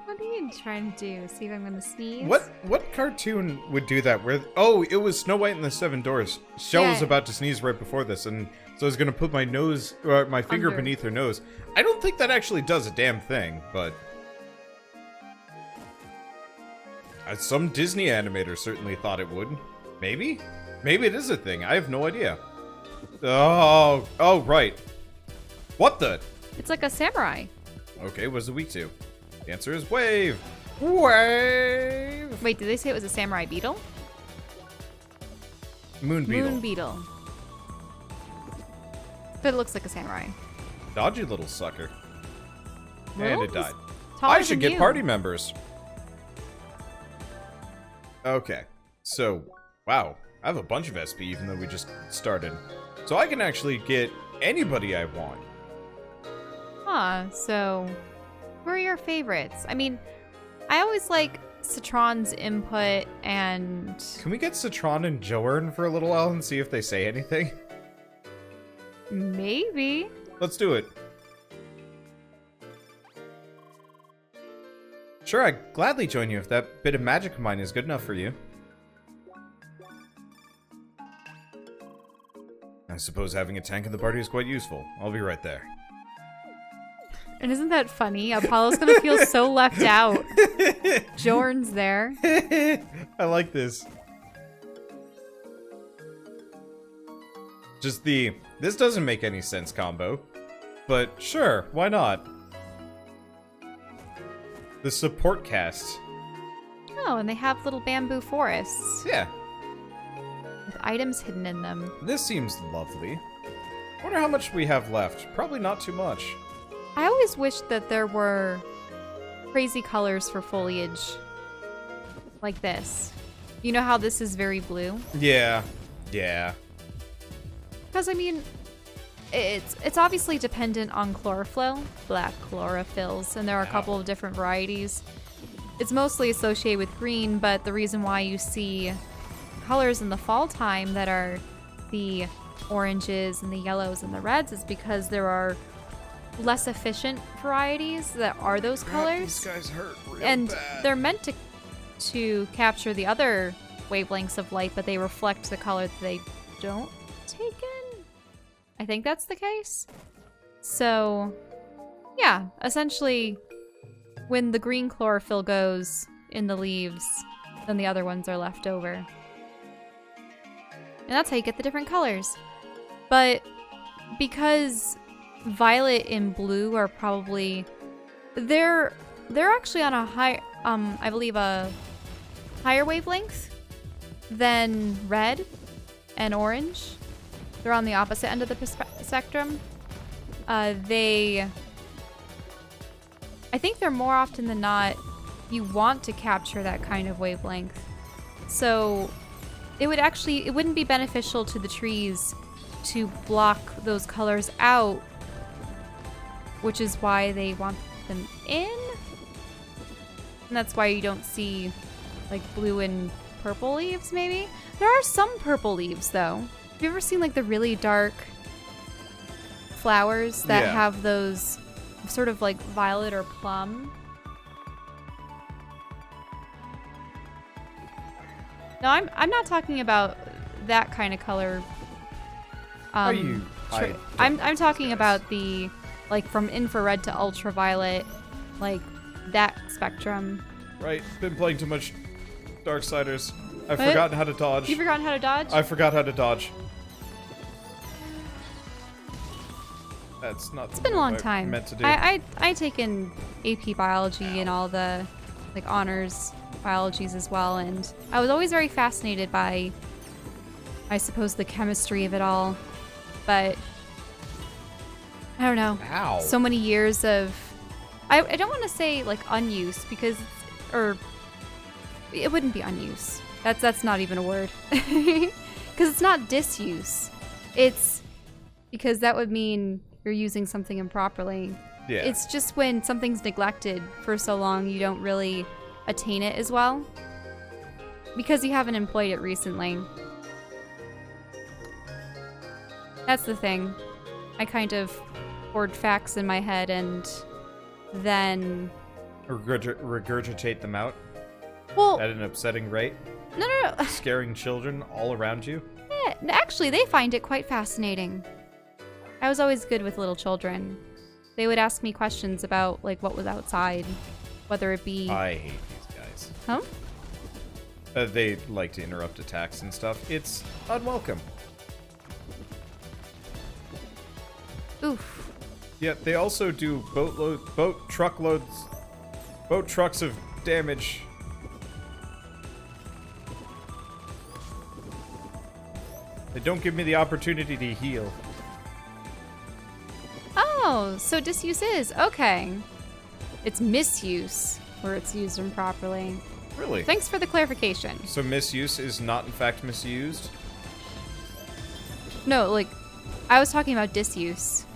What are you trying to do? See if I'm gonna sneeze? What cartoon would do that? Where it was Snow White and the Seven Dwarfs. Shell was about to sneeze right before this, and so I was gonna put my finger beneath her nose. I don't think that actually does a damn thing, but some Disney animator certainly thought it would. Maybe it is a thing. I have no idea. Oh right. What the? It's like a samurai. Okay, what's it weak to? The answer is wave. Wave. Wait, did they say it was a samurai beetle? Moon beetle. Moon beetle. But it looks like a samurai. Dodgy little sucker. Well, and it died. Taller I should than get you. party members. Okay, so, wow. I have a bunch of SP even though we just started. So I can actually get anybody I want. Huh, so who are your favorites? I mean, I always like Citron's input and... Can we get Citron and Joern for a little while and see if they say anything? Maybe. Let's do it. Sure, I'd gladly join you if that bit of magic of mine is good enough for you. I suppose having a tank in the party is quite useful. I'll be right there. And isn't that funny? Apollo's gonna feel so left out. Jorn's there. I like this. Just this doesn't make any sense combo. But sure, why not? The support cast. Oh, and they have little bamboo forests. Yeah. With items hidden in them. This seems lovely. Wonder how much we have left. Probably not too much. I always wish that there were crazy colors for foliage. Like this. You know how this is very blue? Yeah. Yeah. Because, I mean, it's obviously dependent on chlorophyll, black chlorophylls, and there are a couple of different varieties. It's mostly associated with green, but the reason why you see colors in the fall time that are the oranges and the yellows and the reds is because there are less efficient varieties that are those colors. These guys hurt real and bad. they're meant to capture the other wavelengths of light, but they reflect the color that they don't take in. I think that's the case. So, yeah, essentially, when the green chlorophyll goes in the leaves, then the other ones are left over. And that's how you get the different colors. But because violet and blue are probably... They're actually on a high... I believe a higher wavelength than red and orange. They're on the opposite end of the spectrum. I think they're more often than not, you want to capture that kind of wavelength. So it wouldn't be beneficial to the trees to block those colors out, which is why they want them in. And that's why you don't see like blue and purple leaves, maybe. There are some purple leaves though. Have you ever seen like the really dark flowers that have those sort of like violet or plum? No, I'm not talking about that kind of color. I'm talking about the like from infrared to ultraviolet, like that spectrum. Right, been playing too much Darksiders. I've forgotten how to dodge. You've forgotten how to dodge? I forgot how to dodge. That's not. It's been a long time. Meant to do. I taken AP biology and all the like honors biologies as well, and I was always very fascinated by, I suppose, the chemistry of it all. But I don't know. Ow. So many years of, I don't want to say like unuse because, or it wouldn't be unuse. That's not even a word. Because it's not disuse. It's because that would mean you're using something improperly. Yeah. It's just when something's neglected for so long, you don't really attain it as well. Because you haven't employed it recently. That's the thing. I kind of hoard facts in my head and then regurgitate them out Well, at an upsetting rate, no. scaring children all around you. Yeah, actually, they find it quite fascinating. I was always good with little children. They would ask me questions about, like, what was outside, whether it be... I hate these guys. Huh? They like to interrupt attacks and stuff. It's unwelcome. Oof. Yeah, they also do boat trucks of damage. They don't give me the opportunity to heal. Oh, so disuse is. Okay. It's misuse, where it's used improperly. Really? Thanks for the clarification. So misuse is not in fact misused? No, like, I was talking about disuse.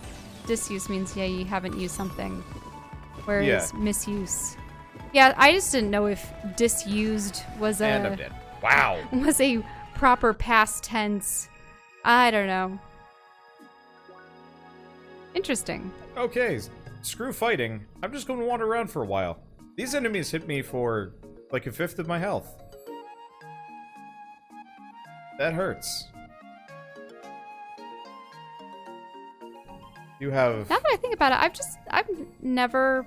Disuse means, yeah, you haven't used something. Whereas misuse. Yeah, I just didn't know if disused was And I'm dead. Wow. was a proper past tense. I don't know. Interesting. Okay, screw fighting. I'm just going to wander around for a while. These enemies hit me for like a fifth of my health. That hurts. You have... Now that I think about it, I've never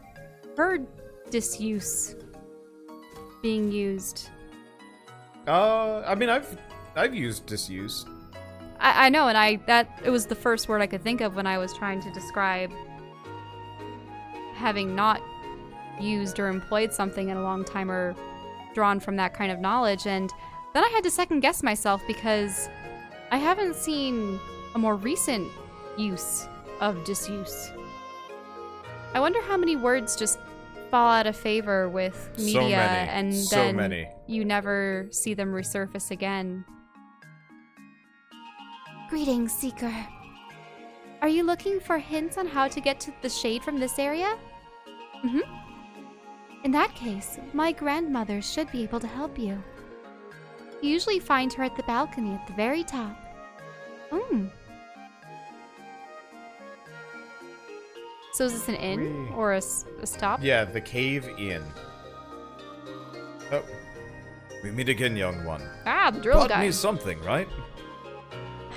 heard disuse being used. I mean, I've used disuse. I know, and it was the first word I could think of when I was trying to describe having not used or employed something in a long time or drawn from that kind of knowledge. And then I had to second guess myself because I haven't seen a more recent use of disuse. I wonder how many words just fall out of favor with media and then you never see them resurface again. Greetings, Seeker. Are you looking for hints on how to get to the shade from this area? Mm-hmm. In that case, my grandmother should be able to help you. You usually find her at the balcony at the very top. So is this an inn or a stop? Yeah, the cave inn. Oh. We meet again, young one. Ah, the drill guy. Bought me something, right?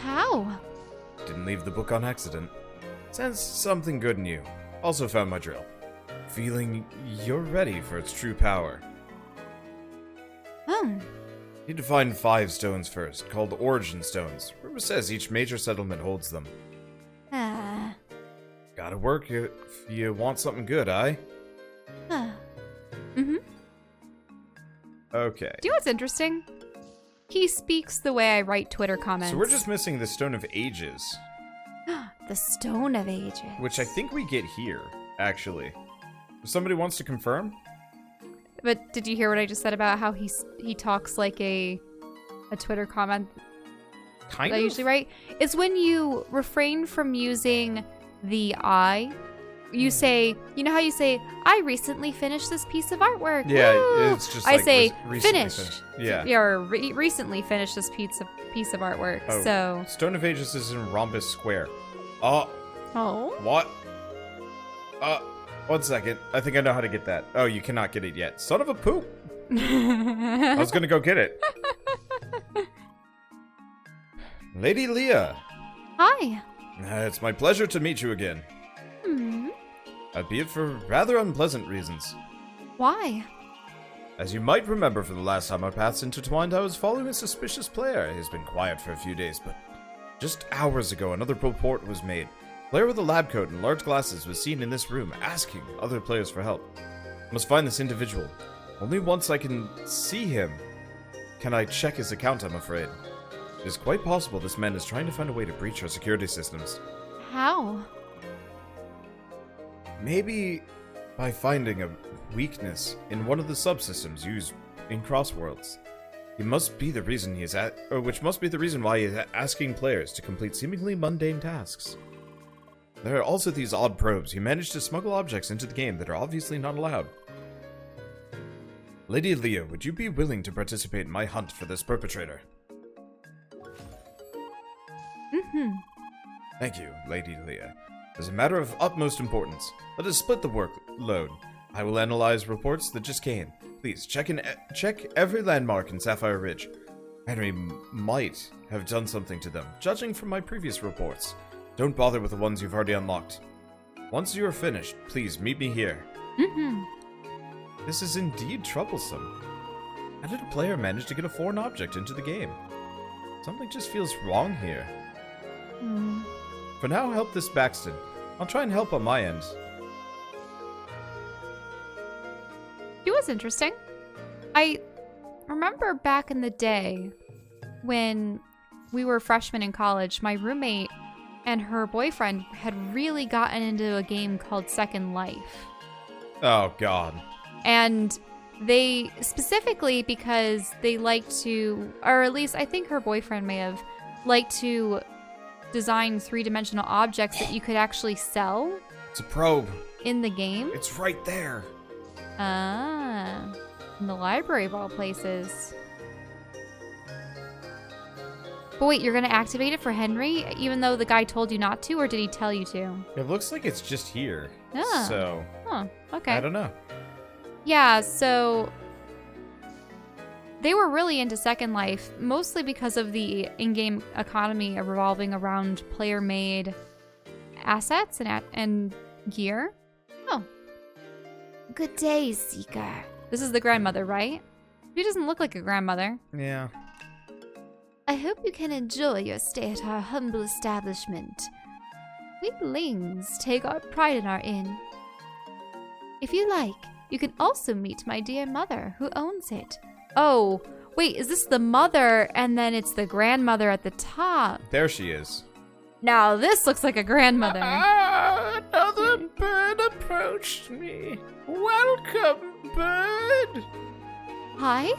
How? Didn't leave the book on accident. Sensed something good in you. Also found my drill. Feeling you're ready for its true power. Need to find 5 stones first, called Origin Stones. Rumor says each major settlement holds them. Gotta work if you want something good, aye? Mm-hmm. Okay. Do you know what's interesting? He speaks the way I write Twitter comments. So we're just missing the Stone of Ages. The Stone of Ages. Which I think we get here, actually. If somebody wants to confirm? But did you hear what I just said about how he talks like a Twitter comment Kind that of? I usually write? It's when you refrain from using the I. You say, you know how you say, I recently finished this piece of artwork. Yeah, Woo! it's just I like say, recently finished. Yeah. Or recently finished this piece of artwork. Oh, So. Stone of Ages is in Rhombus Square. Oh. What? 1 second. I think I know how to get that. Oh, you cannot get it yet. Son of a poop. I was gonna go get it. Lady Leah. Hi. It's my pleasure to meet you again. Albeit for rather unpleasant reasons. Why? As you might remember from the last time our paths intertwined, I was following a suspicious player. He has been quiet for a few days, but just hours ago another report was made. A player with a lab coat and large glasses was seen in this room, asking other players for help. I must find this individual. Only once I can see him can I check his account, I'm afraid. It is quite possible this man is trying to find a way to breach our security systems. How? Maybe by finding a weakness in one of the subsystems used in Crossworlds. He must be the reason he is which must be the reason why he is asking players to complete seemingly mundane tasks. There are also these odd probes. He managed to smuggle objects into the game that are obviously not allowed. Lady Leah, would you be willing to participate in my hunt for this perpetrator? Thank you, Lady Leah. As a matter of utmost importance, let us split the workload. I will analyze reports that just came. Please, check every landmark in Sapphire Ridge. Henry might have done something to them, judging from my previous reports. Don't bother with the ones you've already unlocked. Once you are finished, please meet me here. This is indeed troublesome. How did a player manage to get a foreign object into the game? Something just feels wrong here. For now, help this Baxton. I'll try and help on my end. It was interesting. I remember back in the day when we were freshmen in college, my roommate and her boyfriend had really gotten into a game called Second Life. Oh, God. And they specifically because they like to, or at least I think her boyfriend may have liked to design three-dimensional objects that you could actually sell. It's a probe. In the game. It's right there. Ah, in the library of all places. But wait, you're gonna activate it for Henry, even though the guy told you not to, or did he tell you to? It looks like it's just here. Ah. So. Huh, okay. I don't know. Yeah, so they were really into Second Life, mostly because of the in-game economy revolving around player-made assets and gear. Oh. Good day, Seeker. This is the grandmother, right? She doesn't look like a grandmother. Yeah. I hope you can enjoy your stay at our humble establishment. We Lings take our pride in our inn. If you like, you can also meet my dear mother, who owns it. Oh, wait, is this the mother and then it's the grandmother at the top? There she is. Now this looks like a grandmother. Another bird approached me. Welcome, bird. Hi?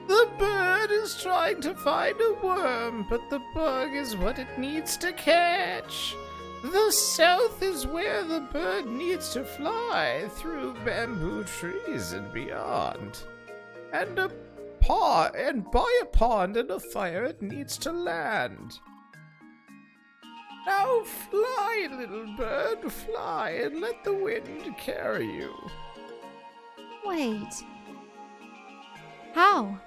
The bird is trying to find a worm, but the bug is what it needs to catch. The south is where the bird needs to fly, through bamboo trees and beyond. And by a pond and a fire it needs to land. Now fly, little bird, fly, and let the wind carry you. Wait. How?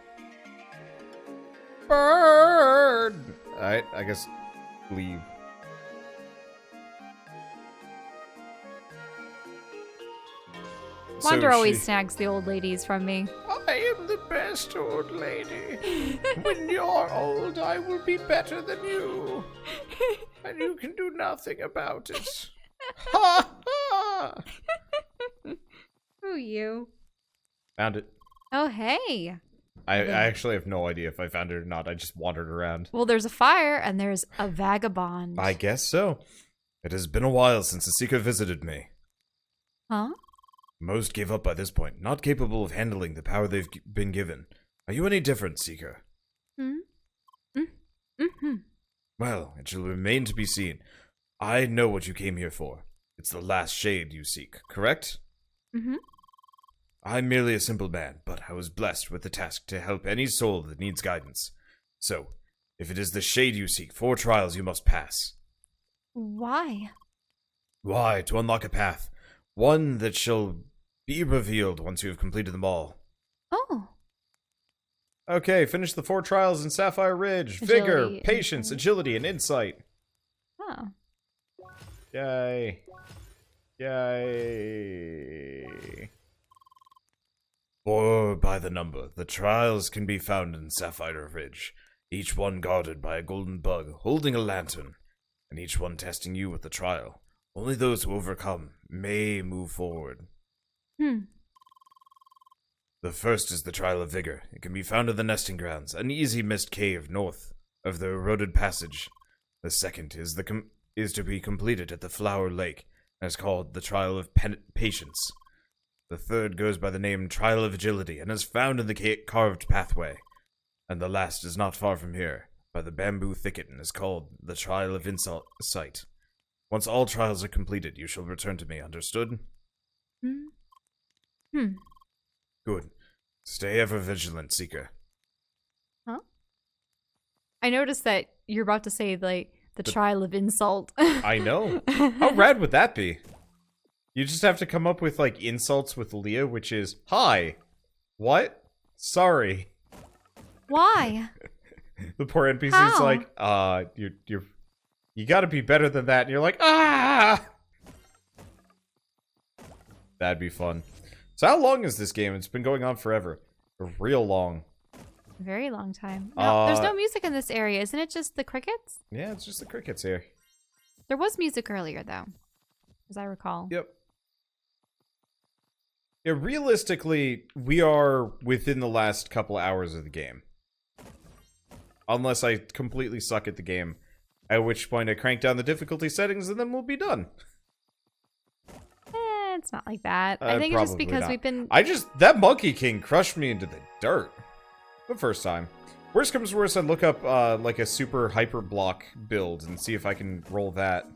Bird! I guess leave. Wander always snags the old ladies from me. I am the best old lady. When you're old, I will be better than you. And you can do nothing about it. Ha ha! Who you? Found it. Oh, hey. I actually have no idea if I found it or not. I just wandered around. Well, there's a fire and there's a vagabond. I guess so. It has been a while since the Seeker visited me. Huh? Most gave up by this point, not capable of handling the power they've been given. Are you any different, Seeker? Well, it shall remain to be seen. I know what you came here for. It's the last shade you seek, correct? I'm merely a simple man, but I was blessed with the task to help any soul that needs guidance. So, if it is the shade you seek, 4 trials you must pass. Why? Why? To unlock a path. One that shall be revealed once you have completed them all. Oh. Okay, finish the 4 trials in Sapphire Ridge. Agility, Vigor, patience, agility, and insight. Oh. Yay. Yay. 4 by the number. The trials can be found in Sapphire Ridge, each one guarded by a golden bug holding a lantern, and each one testing you with the trial. Only those who overcome may move forward. The first is the Trial of Vigor. It can be found in the nesting grounds, an easy mist cave north of the eroded passage. The second is to be completed at the Flower Lake, and is called the Trial of Patience. The third goes by the name Trial of Agility, and is found in the carved pathway. And the last is not far from here, by the bamboo thicket, and is called the Trial of Insight. Once all trials are completed, you shall return to me, understood? Good. Stay ever vigilant, Seeker. Huh? I noticed that you're about to say, like, the trial of insult. I know. How rad would that be? You just have to come up with, like, insults with Leah, which is, hi. What? Sorry. Why? The poor NPC's How? like, you gotta be better than that. And you're like, ah! That'd be fun. So how long is this game? It's been going on forever. Real long. Very long time. No, there's no music in this area. Isn't it just the crickets? Yeah, it's just the crickets here. There was music earlier, though, as I recall. Yep. Yeah, realistically, we are within the last couple hours of the game. Unless I completely suck at the game. At which point I crank down the difficulty settings and then we'll be done. It's not like that. I think it's just because we've been... That Monkey King crushed me into the dirt. The first time. Worst comes to worst, I'd look up, like a super hyper block build and see if I can roll that.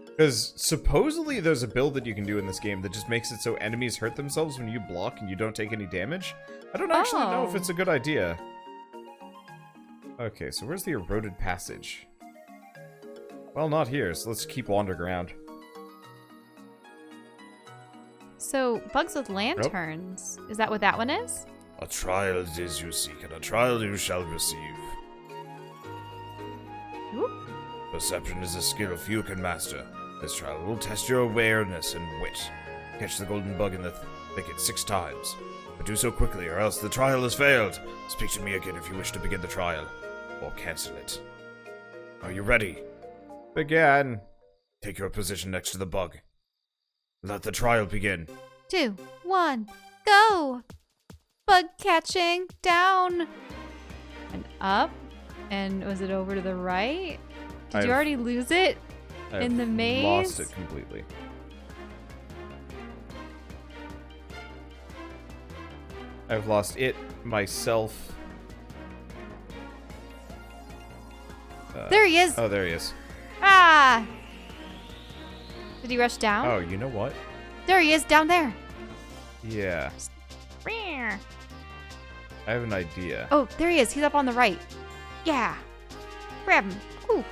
Because supposedly there's a build that you can do in this game that just makes it so enemies hurt themselves when you block and you don't take any damage. I don't actually know if it's a good idea. Okay, so where's the eroded passage? Well, not here, so let's keep wandering around. So, bugs with lanterns. Is that what that one is? A trial it is you seek, and a trial you shall receive. Oop. Perception is a skill few can master. This trial will test your awareness and wit. Catch the golden bug in the thicket 6 times. But do so quickly, or else the trial has failed. Speak to me again if you wish to begin the trial. Or cancel it. Are you ready? Begin. Take your position next to the bug. Let the trial begin. 2, 1, go! Bug catching, down! And up. And was it over to the right? Did you already lose it? In the maze? Lost it completely. I've lost it, myself. There he is! Oh, there he is. Ah! Did he rush down? Oh, you know what? There he is, down there. Yeah. I have an idea. Oh, there he is. He's up on the right. Yeah. Grab him. Ooh.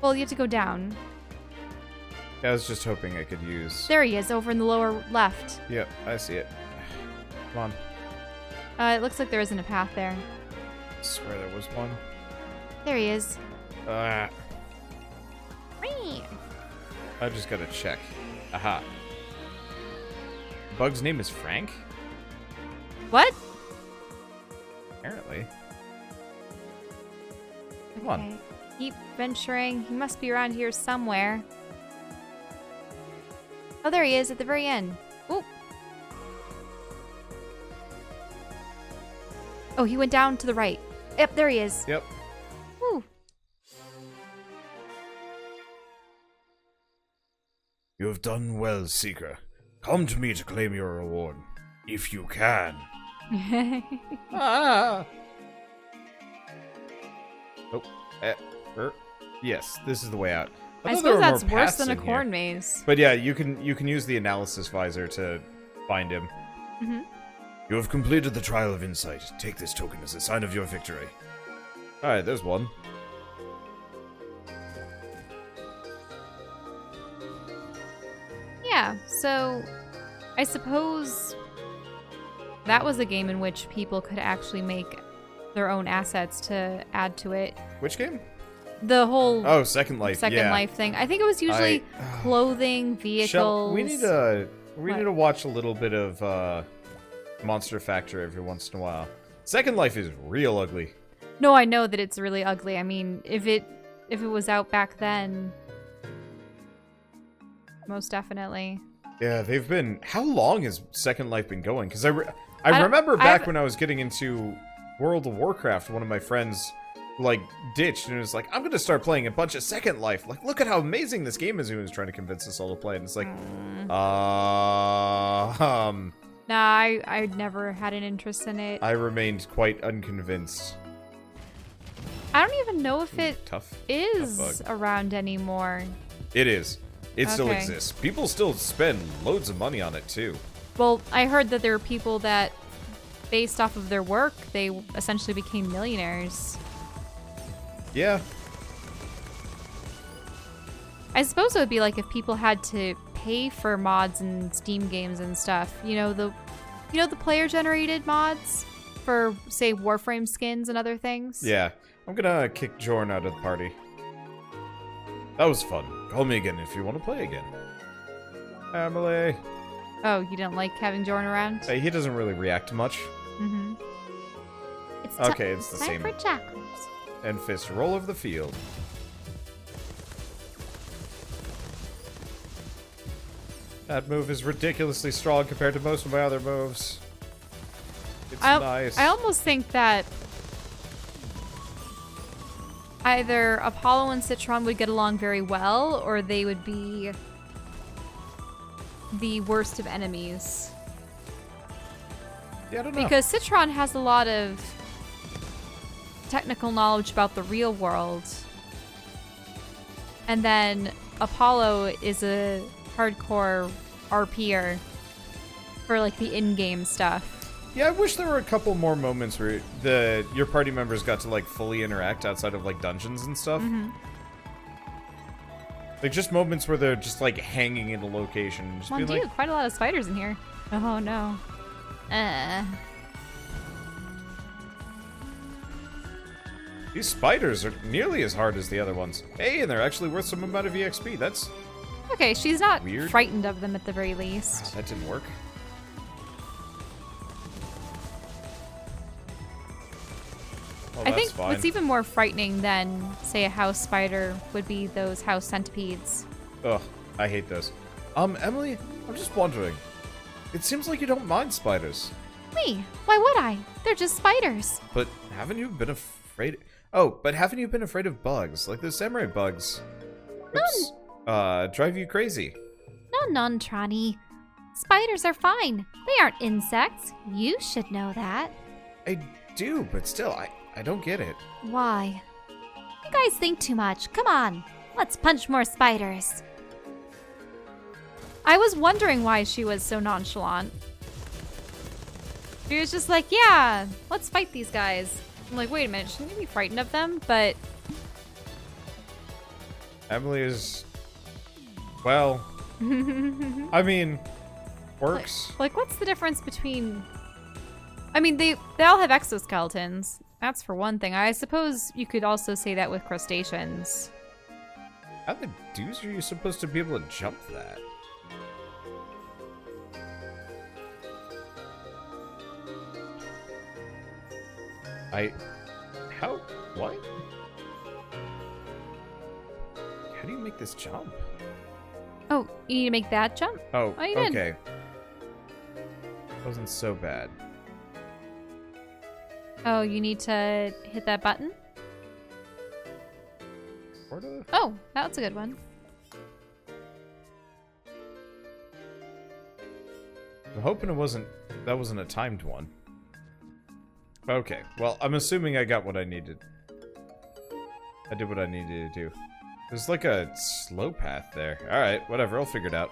Well, you have to go down. I was just hoping I could use... There he is, over in the lower left. Yep, I see it. Come It looks like there isn't a path there. I swear there was one. There he is. I just gotta check. Aha. Bug's name is Frank? What? Apparently. Come on. Keep venturing. He must be around here somewhere. Oh, there he is at the very end. Oop. Oh, he went down to the right. Yep, there he is. Yep. Woo. You have done well, Seeker. Come to me to claim your reward. If you can. Ah! Oh. Yes, this is the way out. I thought there suppose were that's more worse paths than a in here. corn maze. But yeah, you can use the analysis visor to find him. Mm-hmm. You have completed the trial of insight. Take this token as a sign of your victory. Alright, there's one. Yeah, so I suppose that was a game in which people could actually make their own assets to add to it. Which game? The whole Oh, Second Life. Second Life thing. I think it was usually clothing, vehicles. We need to watch a little bit of Monster Factory every once in a while. Second Life is real ugly. No, I know that it's really ugly. I mean, if it was out back then, most definitely. Yeah, they've been... How long has Second Life been going? Because I remember back when I was getting into World of Warcraft, one of my friends, like, ditched and was like, I'm going to start playing a bunch of Second Life. Like, look at how amazing this game is. He was trying to convince us all to play it. And it's like, Nah, I never had an interest in it. I remained quite unconvinced. I don't even know if it Tough is around anymore. It is. It still Okay. exists. People still spend loads of money on it, too. Well, I heard that there are people that, based off of their work, they essentially became millionaires. Yeah. I suppose it would be like if people had to pay for mods and Steam games and stuff. The player generated mods for, say, Warframe skins and other things. Yeah. I'm gonna kick Jorn out of the party. That was fun. Call me again if you want to play again. Emily. Oh, you didn't like having Jordan around? Hey, he doesn't really react to much. Mm-hmm. Okay, it's the same. Time for chocolates. And fist roll over the field. That move is ridiculously strong compared to most of my other moves. It's nice. I almost think that either Apollo and Citron would get along very well, or they would be the worst of enemies. Yeah, I don't know. Because Citron has a lot of technical knowledge about the real world. And then Apollo is a hardcore RPer for like the in-game stuff. Yeah, I wish there were a couple more moments where your party members got to like fully interact outside of like dungeons and stuff. Mm-hmm. Like just moments where they're just like hanging in a location. Just Well, being dude, quite a lot of spiders in here. Oh no. These spiders are nearly as hard as the other ones. Hey, and they're actually worth some amount of EXP. That's Okay, she's not weird. frightened of them at the very least. That didn't work. Well, I that's think fine. what's even more frightening than, say, a house spider would be those house centipedes. Ugh, I hate those. Emily, I'm just wondering. It seems like you don't mind spiders. Me? Why would I? They're just spiders. But haven't you been afraid... Oh, but haven't you been afraid of bugs? Like the samurai bugs. Oops. Drive you crazy. No, none, Trani. Spiders are fine. They aren't insects. You should know that. I do, but still, I don't get it. Why? You guys think too much. Come on. Let's punch more spiders. I was wondering why she was so nonchalant. She was just like, yeah, let's fight these guys. I'm like, wait a minute, shouldn't you be frightened of them? But Emily is... Well... I mean... Works. like, what's the difference between... I mean, they all have exoskeletons. That's for one thing. I suppose you could also say that with crustaceans. How the deuce are you supposed to be able to jump that? How? What? How do you make this jump? Oh, you need to make that jump? Oh, Oh, you did. okay. Wasn't so bad. Oh, you need to hit that button? Sorta? Oh, that's a good one. I'm hoping that wasn't a timed one. Okay, well, I'm assuming I got what I needed. I did what I needed to do. There's like a slow path there. Alright, whatever, I'll figure it out.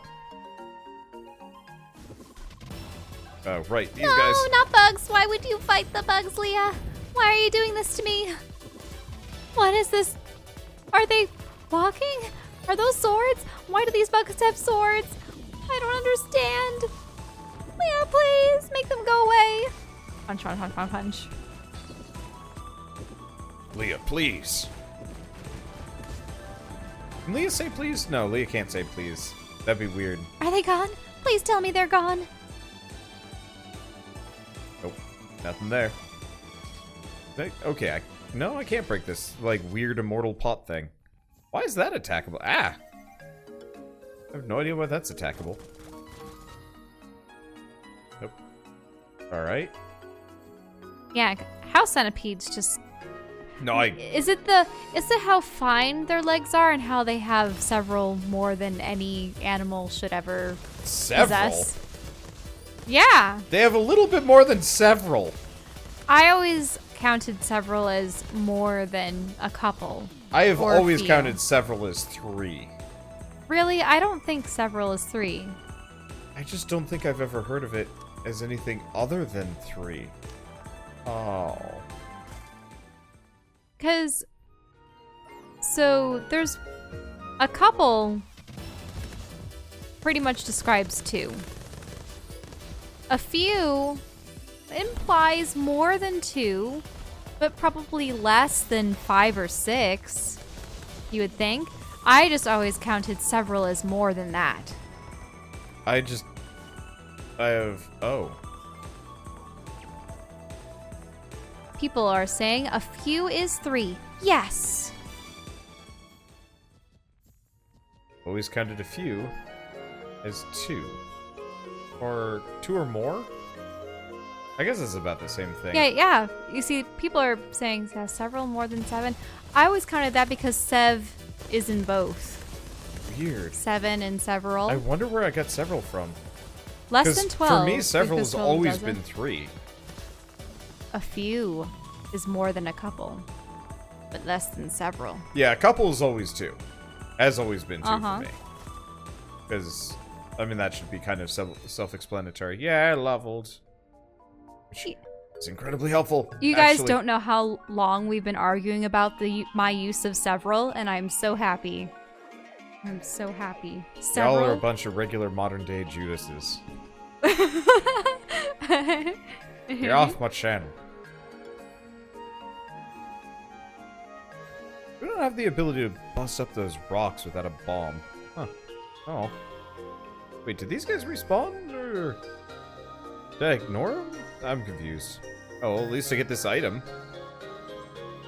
Oh, right, these guys. No, not bugs. Why would you fight the bugs, Leah? Why are you doing this to me? What is this? Are they walking? Are those swords? Why do these bugs have swords? I don't understand. Leah, please, make them go away. Punch, punch, punch, punch, punch. Leah, please. Can Leah say please? No, Leah can't say please. That'd be weird. Are they gone? Please tell me they're gone. Nope, nothing there. Okay, no, I can't break this, like, weird immortal pot thing. Why is that attackable? Ah! I have no idea why that's attackable. Nope. Alright. Yeah, house centipedes just... No, Is it how fine their legs are and how they have several more than any animal should ever Several? possess? Yeah. They have a little bit more than several. I always counted several as more than a couple. I have Or a always few. counted several as 3. Really? I don't think several is 3. I just don't think I've ever heard of it as anything other than 3. Oh. Because So there's a couple pretty much describes 2. A few implies more than 2, but probably less than 5 or 6, you would think. I just always counted several as more than that. Oh. People are saying a few is 3. Yes! Always counted a few as 2. Or 2 or more? I guess it's about the same thing. Yeah. You see, people are saying several more than 7. I always counted that because sev is in both. Weird. 7 and several. I wonder where I got several from. Less than 12. For me, several because has 12 always doesn't. been 3. A few is more than a couple, but less than several. Yeah, a couple is always 2. Has always been 2 Uh-huh. for me. Because, I mean, that should be kind of self-explanatory. Yeah, I leveled. It's incredibly helpful. You guys actually. don't know how long we've been arguing about my use of several, and I'm so happy. I'm so happy. Y'all are a Several. bunch of regular modern-day Judases. You're off my channel. We don't have the ability to bust up those rocks without a bomb. Huh. Oh. Wait, did these guys respawn, or... did I ignore them? I'm confused. Oh, well, at least I get this item.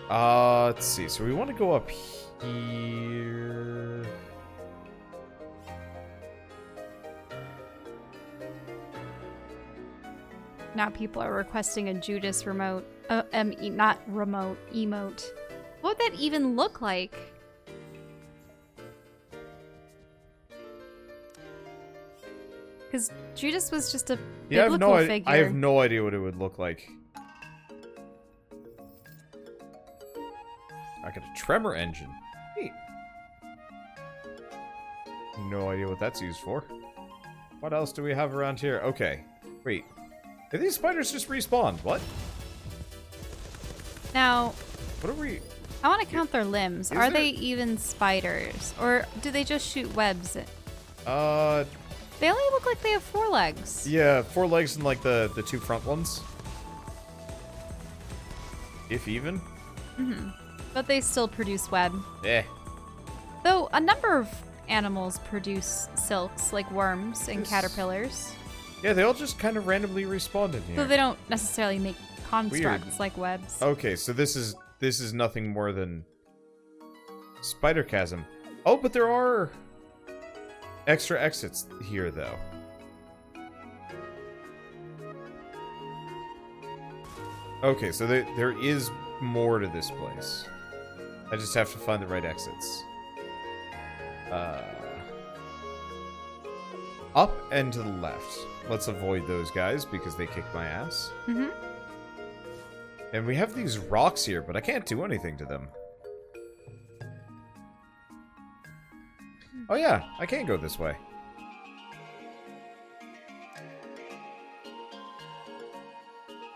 Let's see. So we want to go up here... Now people are requesting a Judas remote. Not remote, emote. What would that even look like? Because Judas was just a Yeah, biblical figure. I have no idea what it would look like. I got a tremor engine. Neat. No idea what that's used for. What else do we have around here? Okay. Wait. Did these spiders just respawn? What? Now, What are we... I want to count their limbs. Is Are there- they even spiders? Or do they just shoot webs? They only look like they have 4 legs. Yeah, 4 legs and, like, the 2 front ones. If even. But they still produce web. Eh. Though a number of animals produce silks, like worms and Yes. caterpillars. Yeah, they all just kind of randomly respawned in here. Though they don't necessarily make constructs like webs. Okay, so this is nothing more than spider chasm. Oh, but there are extra exits here, though. Okay, so there is more to this place. I just have to find the right exits. Up and to the left. Let's avoid those guys because they kick my ass. Mm-hmm. And we have these rocks here, but I can't do anything to them. Oh yeah, I can go this way.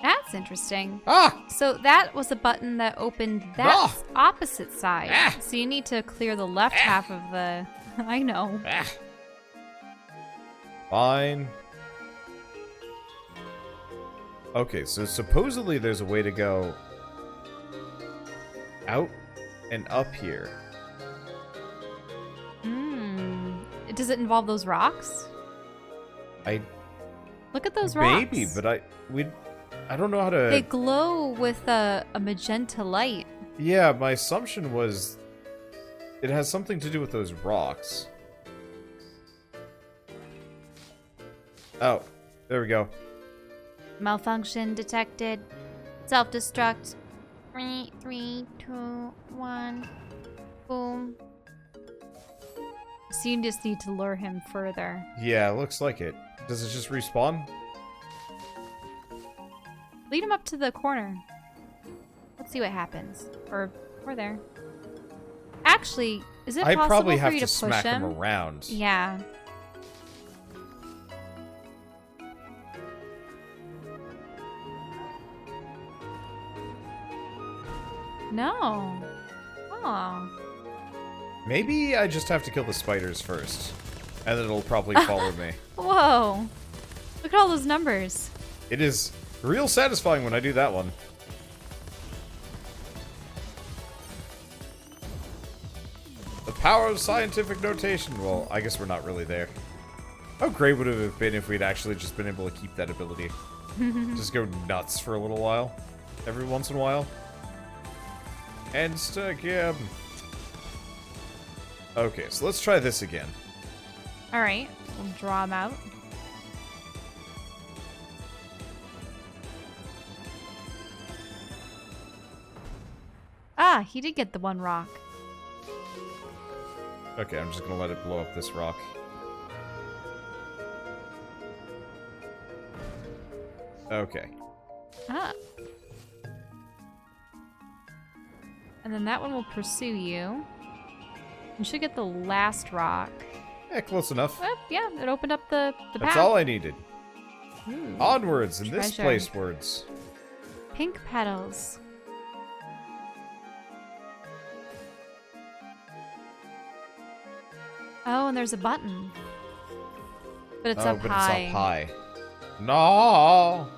That's interesting. Ah! So that was a button that opened that Ah! opposite side. Ah! So you need to clear the left half of the... I know. Ah! Fine. Okay, so supposedly there's a way to go out and up here. Does it involve those rocks? Look at those rocks. Maybe, but I don't know how to... They glow with a magenta light. Yeah, my assumption was it has something to do with those rocks. Oh, there we go. Malfunction detected. Self-destruct. 3, 2, 1. Boom. So you just need to lure him further. Yeah, looks like it. Does it just respawn? Lead him up to the corner. Let's see what happens. Or there. Actually, is it I possible probably for have you to to push smack him? him around. Yeah. No. Oh. Maybe I just have to kill the spiders first. And then it'll probably follow me. Whoa. Look at all those numbers. It is real satisfying when I do that one. The power of scientific notation. Well, I guess we're not really there. How great would it have been if we'd actually just been able to keep that ability? Just go nuts for a little while. Every once in a while. Instagram. Okay, so let's try this again. Alright, we'll draw them out. Ah, he did get the one rock. Okay, I'm just gonna let it blow up this rock. Okay. Ah. And then that one will pursue you. You should get the last rock. Yeah, close enough. Well, yeah, it opened up the That's path. all I needed. Ooh. Onwards, in this Treasure. place words. Pink petals. Oh, and there's a button. But it's up high. It's up high. No.